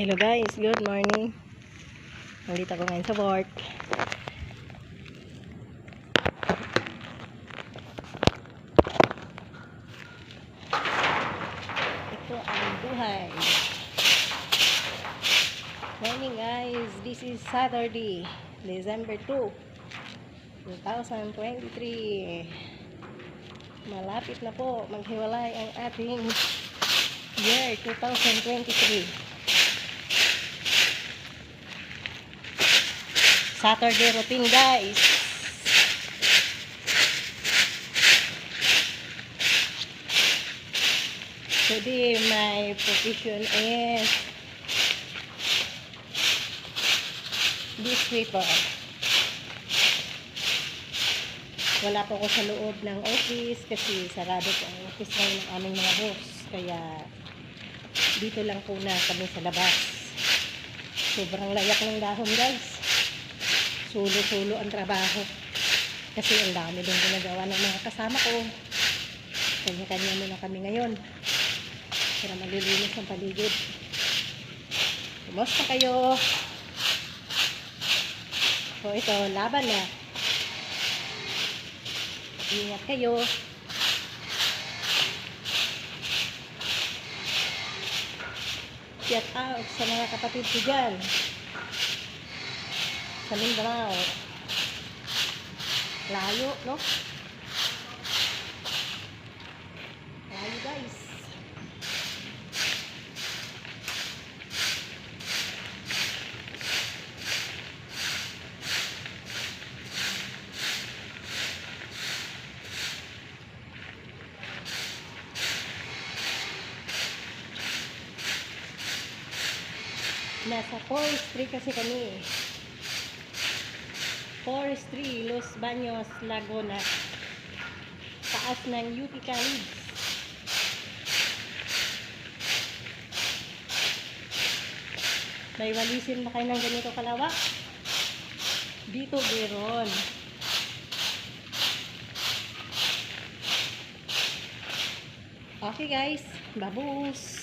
Hello guys, good morning. Nandito ako ngayon sa work. Ito ang buhay. Morning guys, this is Saturday, December 2, 2023. Malapit na po maghiwalay ang ating year 2023. Saturday routine guys. Today my profession is sweeper. Wala po ako sa loob ng office kasi sarado po ang office ngayon ng aming mga boss. Kaya dito lang po na kami sa labas. Sobrang layak ng dahon guys. Sulo-sulo ang trabaho. Kasi ang dami din ginagawa ng mga kasama ko. Kanya-kanya muna kami ngayon. Para malilinis ang paligid. Kumusta kayo? So ito, laban na. Ingat kayo. Shout out sa mga kapatid ko dyan. Sa Mindanao. Layo, no? Layo guys. Nasa forestry kasi kami. Forestry, Los Baños, Laguna. Taas ng UP College. May walisin ba kayo ng ganito kalawak? Dito meron. Okay guys, babus.